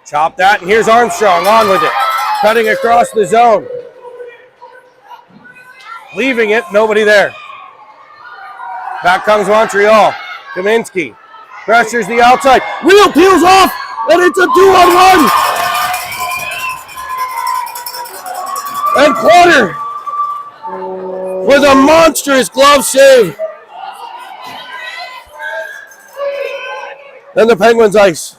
Chop that, and here's Armstrong on with it. Cutting across the zone. Leaving it, nobody there. Back comes Montreal. Kaminsky pressures the outside. Reel peels off, and it's a 2-on-1. And Clutter with a monstrous glove save. Then the Penguins ice.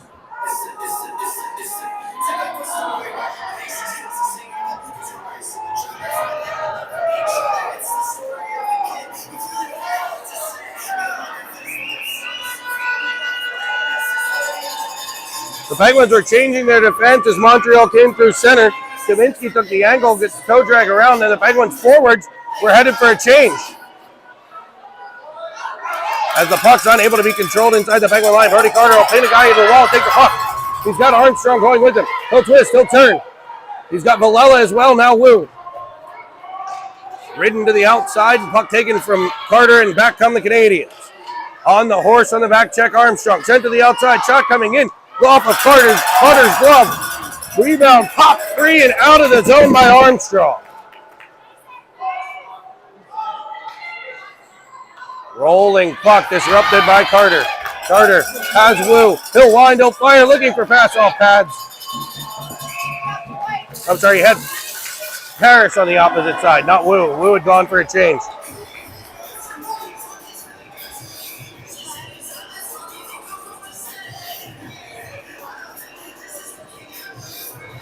The Penguins were changing their defense as Montreal came through center. Kaminsky took the angle, gets the toe drag around, and the Penguins forwards were headed for a change. As the puck's unable to be controlled inside the Penguin line, Brody Carter will pin a guy into the wall, take the puck. He's got Armstrong going with him. He'll twist, he'll turn. He's got Villela as well, now Wu. Ridden to the outside, puck taken from Carter, and back come the Canadiens. On the horse on the back check, Armstrong. Sent to the outside, shot coming in. Off of Carter's glove. Rebound, pop free, and out of the zone by Armstrong. Rolling puck disrupted by Carter. Carter has Wu. He'll wind, he'll fire, looking for pass-off pads. I'm sorry, he had Paris on the opposite side, not Wu. Wu had gone for a change.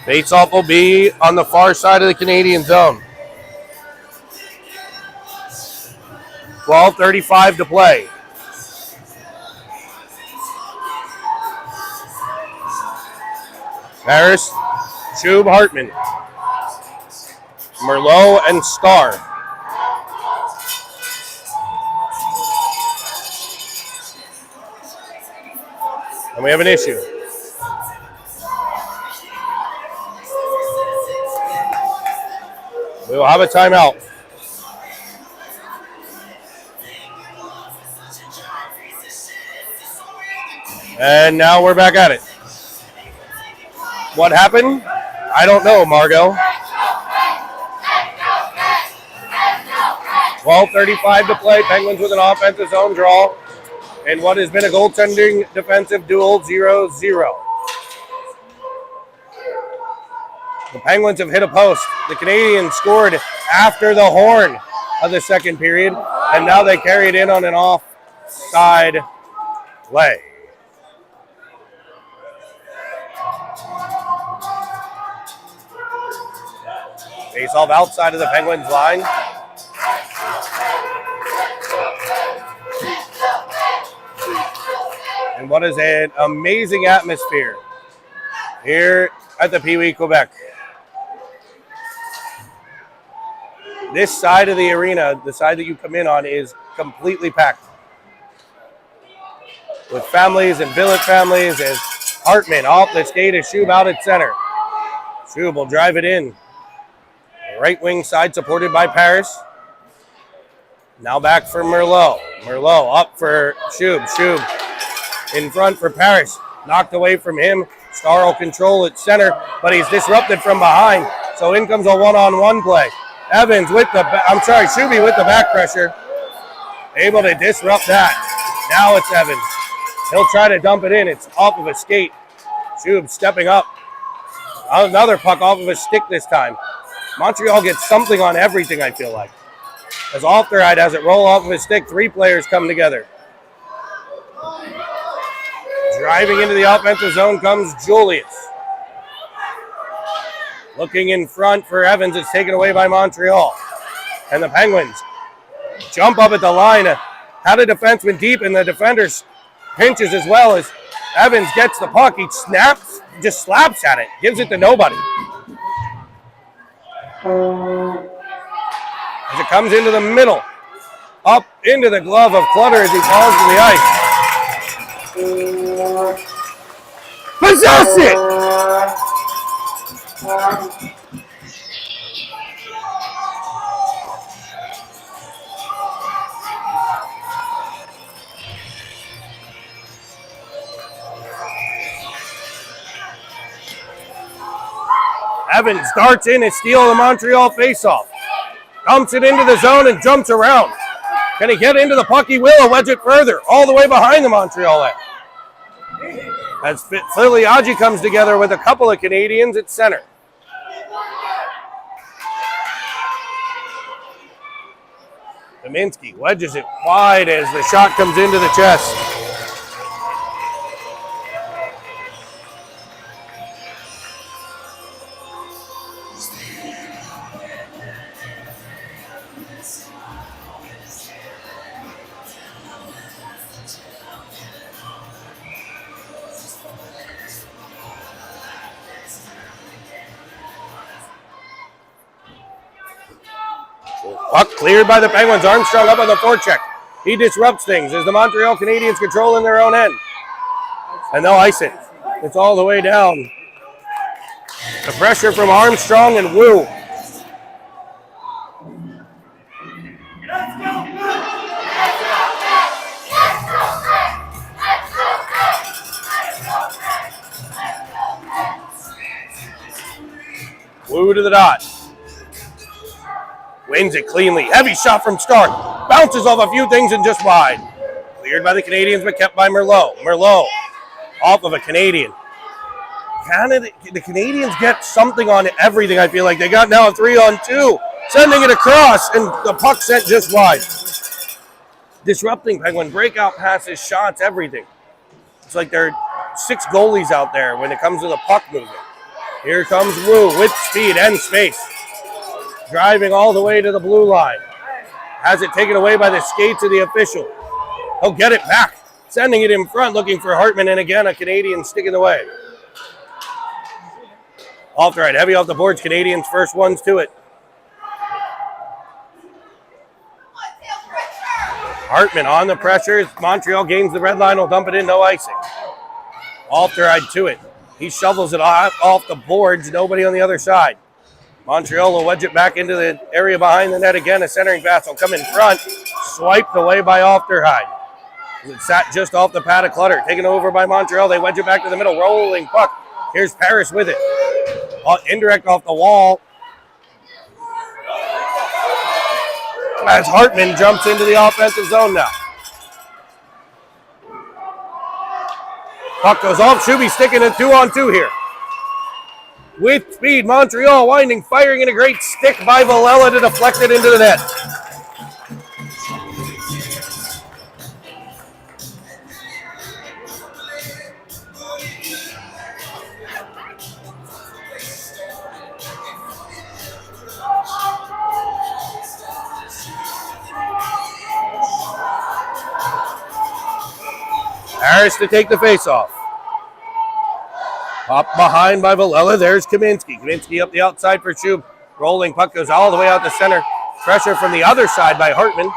Faceoff will be on the far side of the Canadian zone. 12:35 to play. Harris, Shub, Hartman, Merlot, and Starr. And we have an issue. We will have a timeout. And now we're back at it. What happened? I don't know, Margot. 12:35 to play. Penguins with an offensive zone draw. And what has been a goaltending defensive duel, 0-0. The Penguins have hit a post. The Canadiens scored after the horn of the second period. And now they carry it in on an offside play. Face-off outside of the Penguins line. And what is an amazing atmosphere here at the Pee Wee, Quebec. This side of the arena, the side that you come in on, is completely packed. With families and billet families, as Hartman off the skate is Shub out at center. Shub will drive it in. Right wing side supported by Paris. Now back for Merlot. Merlot up for Shub. Shub in front for Paris. Knocked away from him. Starr will control at center, but he's disrupted from behind. So in comes a one-on-one play. Evans with the, Shuby with the back pressure. Able to disrupt that. Now it's Evans. He'll try to dump it in. It's off of a skate. Shub stepping up. Another puck off of a stick this time. Montreal gets something on everything, I feel like. As Alteride has it roll off of his stick, 3 players come together. Driving into the offensive zone comes Julius. Looking in front for Evans. It's taken away by Montreal. And the Penguins jump up at the line. Had a defenseman deep, and the defender pinches as well as Evans gets the puck. He snaps, just slaps at it, gives it to nobody. As it comes into the middle, up into the glove of Clutter as he falls to the ice. Possess it! Evans darts in and steals the Montreal faceoff. Dumps it into the zone and jumps around. Can he get into the puck? He will. Wedge it further, all the way behind the Montreal end. As Filiaggi comes together with a couple of Canadiens at center. Kaminsky wedges it wide as the shot comes into the chest. Puck cleared by the Penguins. Armstrong up on the forecheck. He disrupts things as the Montreal Canadiens control in their own end. And they'll ice it. It's all the way down. The pressure from Armstrong and Wu. Wu to the dot. Wins it cleanly. Heavy shot from Stark. Bounces off a few things and just wide. Cleared by the Canadiens, but kept by Merlot. Merlot off of a Canadian. The Canadiens get something on everything, I feel like. They got now a 3-on-2. Sending it across, and the puck sent just wide. Disrupting Penguin. Breakout passes, shots, everything. It's like there are 6 goalies out there when it comes to the puck movement. Here comes Wu with speed and space. Driving all the way to the blue line. Has it taken away by the skates of the official. He'll get it back. Sending it in front, looking for Hartman, and again, a Canadian sticking away. Altright, heavy off the boards. Canadians first ones to it. Hartman on the pressure. Montreal gains the red line. Will dump it in, no icing. Altright to it. He shovels it off the boards. Nobody on the other side. Montreal will wedge it back into the area behind the net again. A centering pass will come in front. Swiped away by Ofterhide. It sat just off the pad of Clutter. Taken over by Montreal. They wedge it back to the middle. Rolling puck. Here's Paris with it. Indirect off the wall. As Hartman jumps into the offensive zone now. Puck goes off. Shuby sticking a 2-on-2 here. With speed, Montreal winding, firing in a great stick by Villela to deflect it into the net. Harris to take the face-off. Up behind by Villela, there's Kaminsky. Kaminsky up the outside for Shub. Rolling puck goes all the way out the center. Pressure from the other side by Hartman.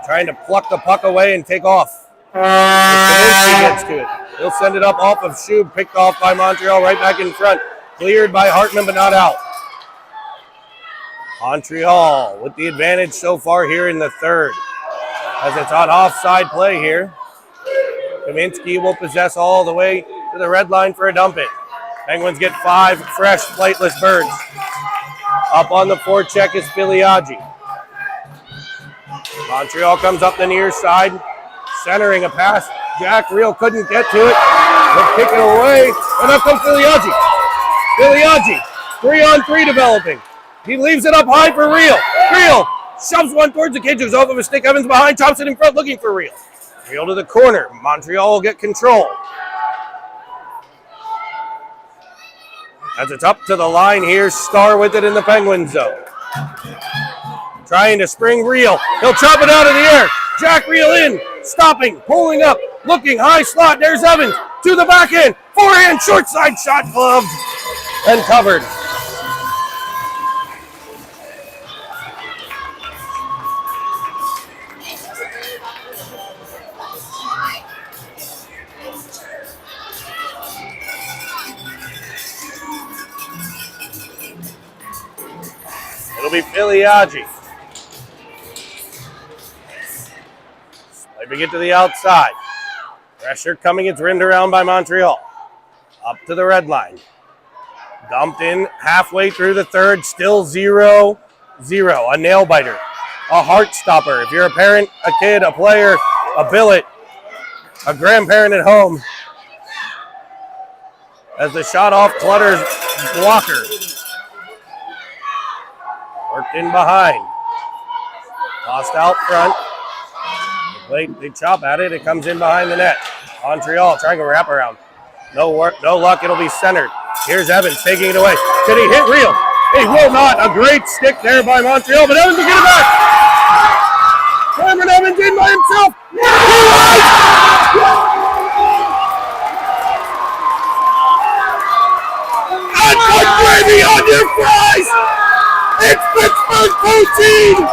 Trying to pluck the puck away and take off. Kaminsky gets to it. He'll send it up off of Shub, picked off by Montreal, right back in front. Cleared by Hartman, but not out. Montreal with the advantage so far here in the third. As it's on offside play here. Kaminsky will possess all the way to the red line for a dump-in. Penguins get 5 fresh, flightless birds. Up on the forecheck is Filiaggi. Montreal comes up the near side. Centering a pass. Jack Reel couldn't get to it. They'll kick it away. And up comes Filiaggi. Filiaggi, 3-on-3 developing. He leaves it up high for Reel. Reel shoves one towards the cage. It was off of a stick. Evans behind, chops it in front, looking for Reel. Reel to the corner. Montreal will get control. As it's up to the line here, Star with it in the Penguin zone. Trying to spring Reel. He'll chop it out of the air. Jack Reel in, stopping, pulling up, looking, high slot. There's Evans to the back end. Forehand, short side shot, gloved and covered. It'll be Filiaggi. Let me get to the outside. Pressure coming. It's rimmed around by Montreal. Up to the red line. Dumped in halfway through the third. Still 0-0. A nail biter. A heart stopper. If you're a parent, a kid, a player, a billet, a grandparent at home. As the shot off Clutter's blocker. Worked in behind. Tossed out front. They chop at it. It comes in behind the net. Montreal trying to wrap around. No work, no luck. It'll be centered. Here's Evans taking it away. Did he hit Reel? He will not. A great stick there by Montreal, but Evans will get it back. Cameron Evans in by himself. And put gravy on your fries. It's Pittsburgh poutine.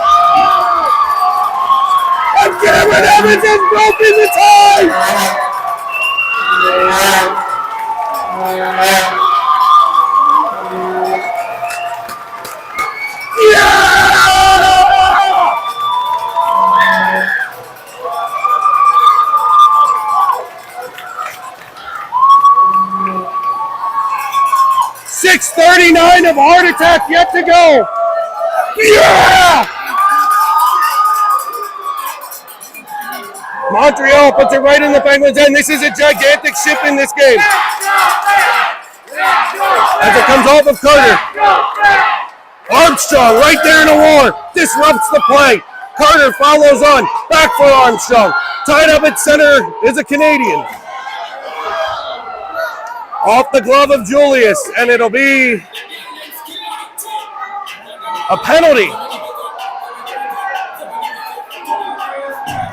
And Cameron Evans has broken the tie! Yeah! 6:39 of heart attack yet to go. Yeah! Montreal puts it right in the Penguins' end. This is a gigantic shift in this game. As it comes off of Carter. Armstrong right there in a war. Disrupts the play. Carter follows on. Back for Armstrong. Tied up at center is a Canadian. Off the glove of Julius, and it'll be a penalty.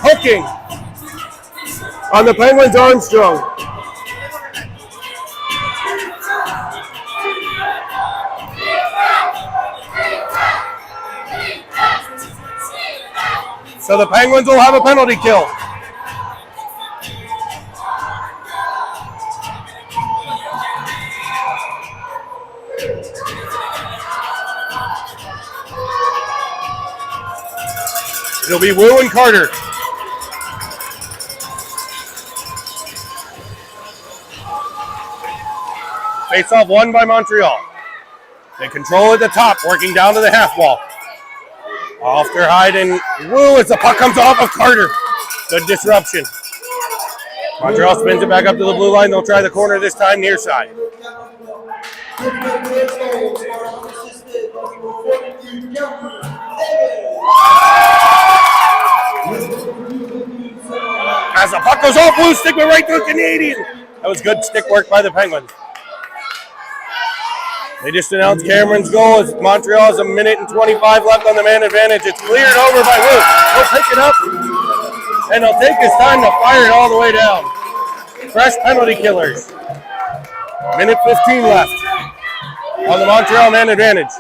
Hooking on the Penguins' Armstrong. So the Penguins will have a penalty kill. It'll be Wu and Carter. Face-off won by Montreal. They control at the top, working down to the half wall. Off their hide and Wu as the puck comes off of Carter. Good disruption. Montreal spins it back up to the blue line. They'll try the corner this time, near side. As the puck goes off, Wu stick it right through Canadian. That was good stick work by the Penguins. They just announced Cameron's goal as Montreal has 1:25 left on the man advantage. It's cleared over by Wu. He'll pick it up, and he'll take his time to fire it all the way down. Fresh penalty killers. 1:15 left on the Montreal man advantage.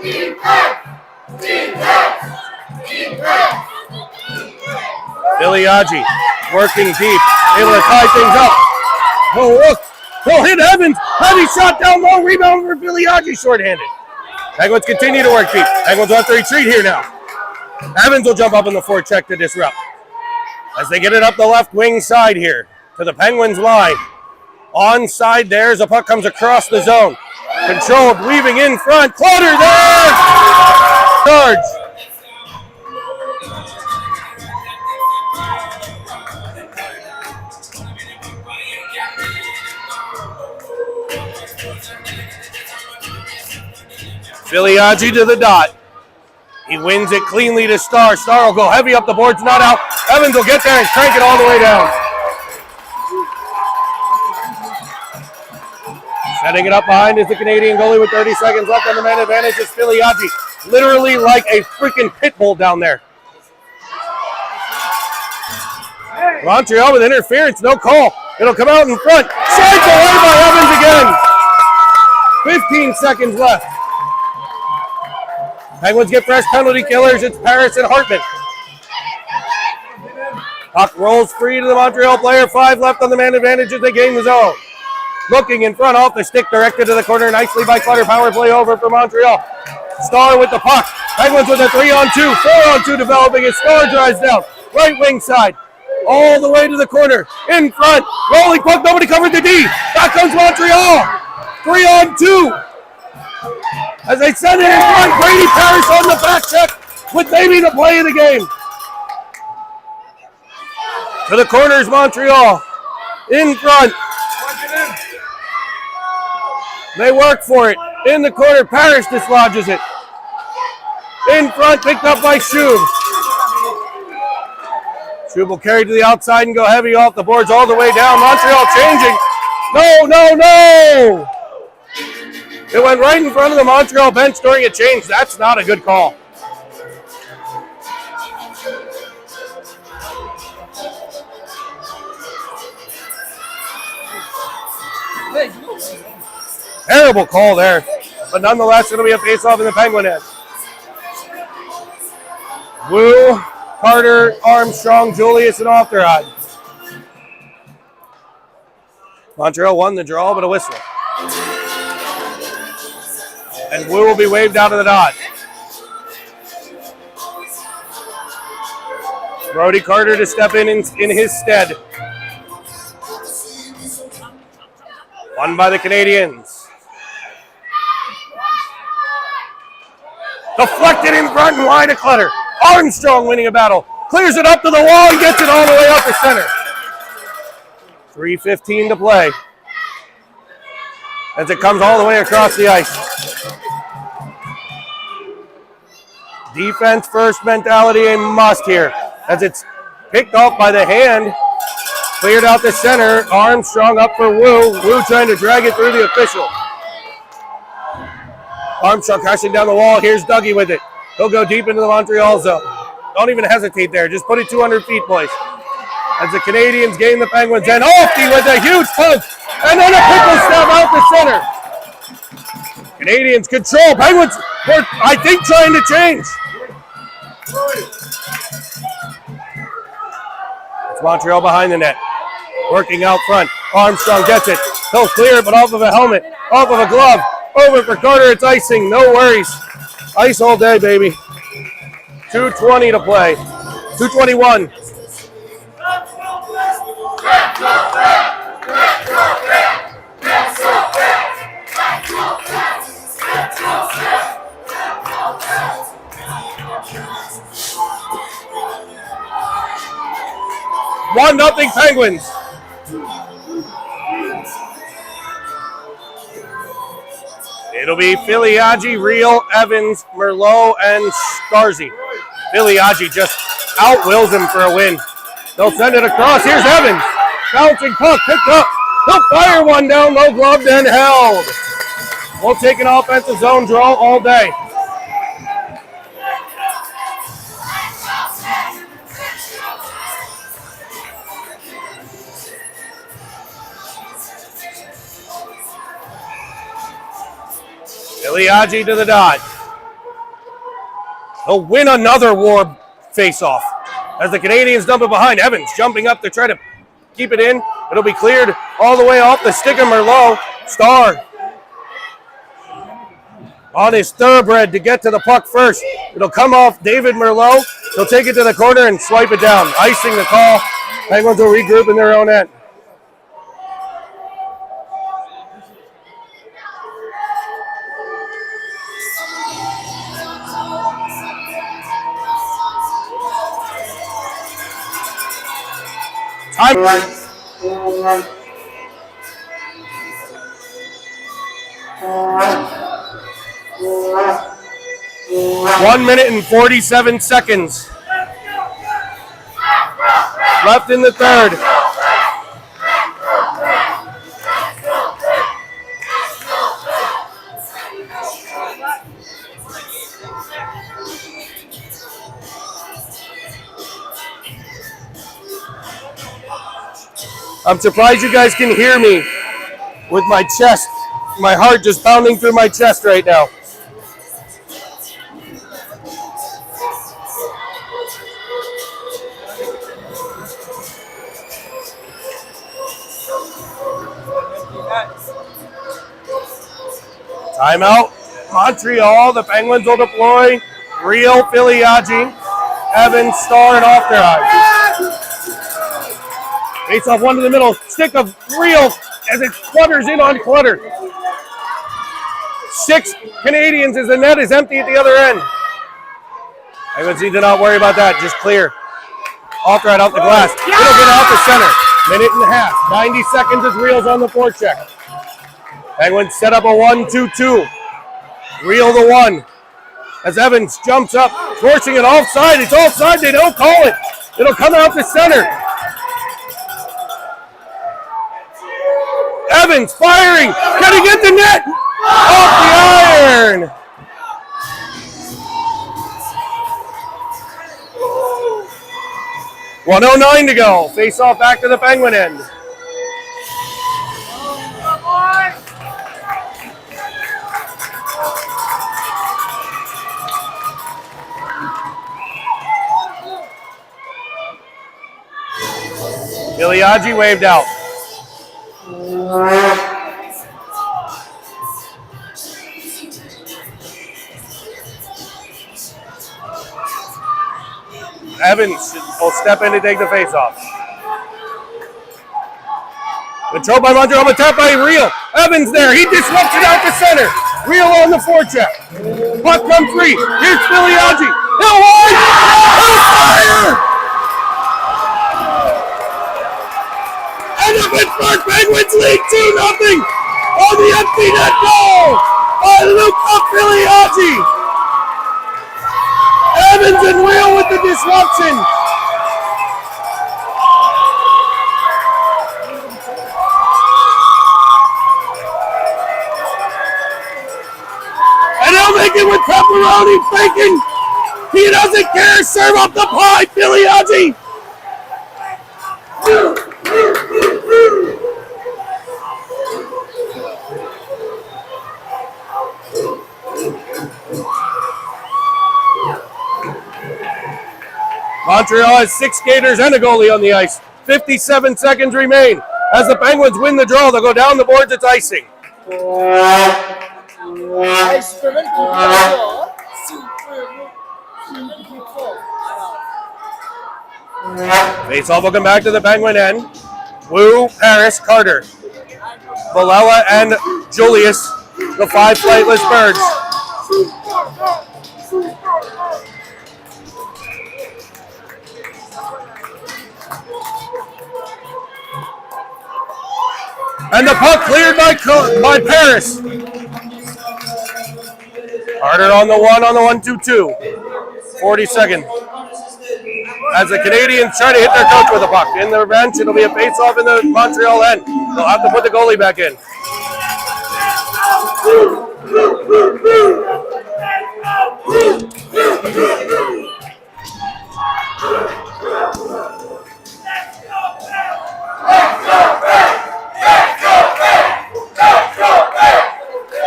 Filiaggi working deep, able to tie things up. Oh, look. He'll hit Evans. Heavy shot down low. Rebound for Filiaggi, shorthanded. Penguins continue to work deep. Penguins will have to retreat here now. Evans will jump up in the forecheck to disrupt. As they get it up the left wing side here to the Penguins line. Onside there as the puck comes across the zone. Controlled, weaving in front. Clutter there! Charge. Filiaggi to the dot. He wins it cleanly to Starr. Starr will go heavy up the boards, not out. Evans will get there and crank it all the way down. Setting it up behind is the Canadian goalie with 30 seconds left on the man advantage. It's Filiaggi, literally like a freaking pit bull down there. Montreal with interference, no call. It'll come out in front. Slides away by Evans again. 15 seconds left. Penguins get fresh penalty killers. It's Paris and Hartman. Puck rolls free to the Montreal player. 5 left on the man advantage as they gain the zone. Looking in front off the stick, directed to the corner nicely by Clutter. Power play over for Montreal. Starr with the puck. Penguins with a 3-on-2, 4-on-2 developing as Starr drives down. Right wing side. All the way to the corner. In front. Rolling puck. Nobody covered the D. Back comes Montreal. 3-on-2. As they send it in front, Brady Paris on the back check with maybe the play of the game. To the corners, Montreal. In front. They work for it. In the corner, Paris dislodges it. In front, picked up by Schub. Schub will carry to the outside and go heavy off the boards all the way down. Montreal changing. No! It went right in front of the Montreal bench during a change. That's not a good call. Terrible call there. But nonetheless, it'll be a face-off in the Penguin end. Wu, Carter, Armstrong, Julius, and Ofterhide. Montreal won the draw, but a whistle. And Wu will be waved out of the dot. Brody Carter to step in his stead. Won by the Canadiens. Deflected in front and wide to Clutter. Armstrong winning a battle. Clears it up to the wall and gets it all the way up the center. 3:15 to play. As it comes all the way across the ice. Defense first mentality a must here. As it's picked off by the hand. Cleared out the center. Armstrong up for Wu. Wu trying to drag it through the official. Armstrong crashing down the wall. Here's Dougie with it. He'll go deep into the Montreal zone. Don't even hesitate there. Just put it 200 feet, boys. As the Canadiens gain the Penguins. And Ofty with a huge punch. And then a pickle stab out the center. Canadiens control. Penguins were, I think, trying to change. It's Montreal behind the net. Working out front. Armstrong gets it. He'll clear it, but off of a helmet. Off of a glove. Over for Carter, it's icing, no worries. Ice all day, baby. 2:20 to play. 2:21. One nothing Penguins. It'll be Filiaggi, Reel, Evans, Merlot, and Scarzy. Filiaggi just outwills him for a win. They'll send it across. Here's Evans. Bouncing puck, picked up. He'll fire one down, low gloved and held. We'll take an offensive zone draw all day. Filiaggi to the dot. He'll win another war face-off. As the Canadiens dump it behind. Evans jumping up to try to keep it in. It'll be cleared all the way off the stick of Merlot. Starr on his thoroughbred to get to the puck first. It'll come off David Merlot. He'll take it to the corner and swipe it down. Icing the call. Penguins will regroup in their own end. 1 minute and 47 seconds left in the third. I'm surprised you guys can hear me with my chest, my heart just pounding through my chest right now. Timeout. Montreal. The Penguins will deploy Real, Filiaggi, Evans, Starr, and off their eyes. Face off one to the middle. Stick of Real as it flutters in on Clutter. 6 Canadiens as the net is empty at the other end. Penguins need to not worry about that. Just clear. Off right out the glass. It'll get out the center. Minute and a half. 90 seconds as Real's on the forecheck. Penguins set up a 1-2-2. Real the one. As Evans jumps up, forcing it offside. It's offside. They don't call it. It'll come out the center. Evans firing. Can he get the net? Off the iron. .109 to go. Face off back to the Penguin end. Filiaggi waved out. Evans will step in to take the face-off. Controlled by Montreal, but tapped by Real. Evans there. He disrupts it out the center. Real on the forecheck. Puck from free. Here's Filiaggi. He'll wide. He'll fire! And the Pittsburgh Penguins lead 2-0 on the empty net goal by Luca Filiaggi. Evans and Real with the disruption. And he'll make it with pepperoni, bacon. He doesn't care. Serve up the pie, Filiaggi. Montreal has 6 skaters and a goalie on the ice. 57 seconds remain. As the Penguins win the draw, they'll go down the boards. It's icing. Face-off will come back to the Penguin end. Wu, Paris, Carter. Villela and Julius, the 5 flightless birds. And the puck cleared by Paris. Carter on the 1-2-2. 40 seconds. As the Canadiens try to hit their coach with the puck. In the bench, it'll be a face-off in the Montreal end. They'll have to put the goalie back in.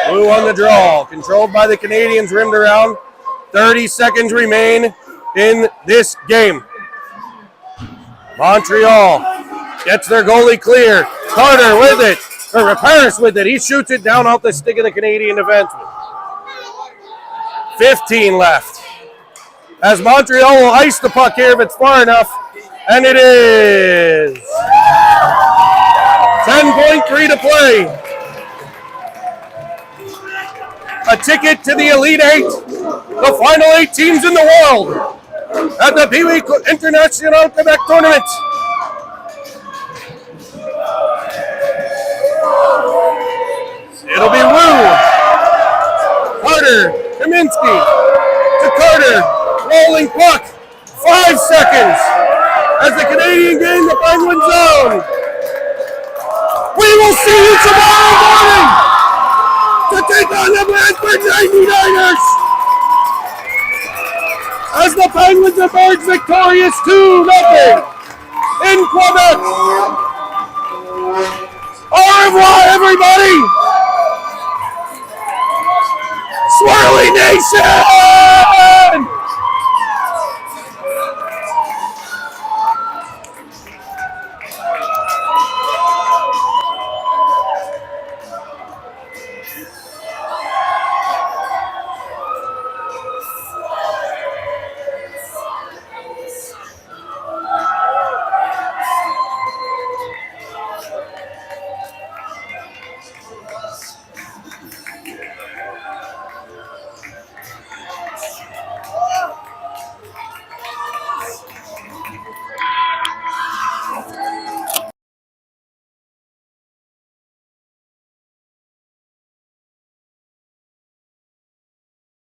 Blue on the draw, controlled by the Canadiens, rimmed around. 30 seconds remain in this game. Montreal gets their goalie clear. Carter with it, or Paris with it. He shoots it down off the stick of the Canadian defenseman. 15 left. As Montreal will ice the puck here if it's far enough, and it is. 10.3 to play. A ticket to the Elite 8, the final 8 teams in the world at the Pee Wee International Quebec Tournament. It'll be Wu, Carter. Kaminsky to Carter. Rolling puck. 5 seconds. As the Canadian gain the Penguin zone. We will see you tomorrow morning to take on the Brantford 99ers as the Penguins emerge victorious 2-0 in Quebec. Au revoir, everybody! Swirly Nation!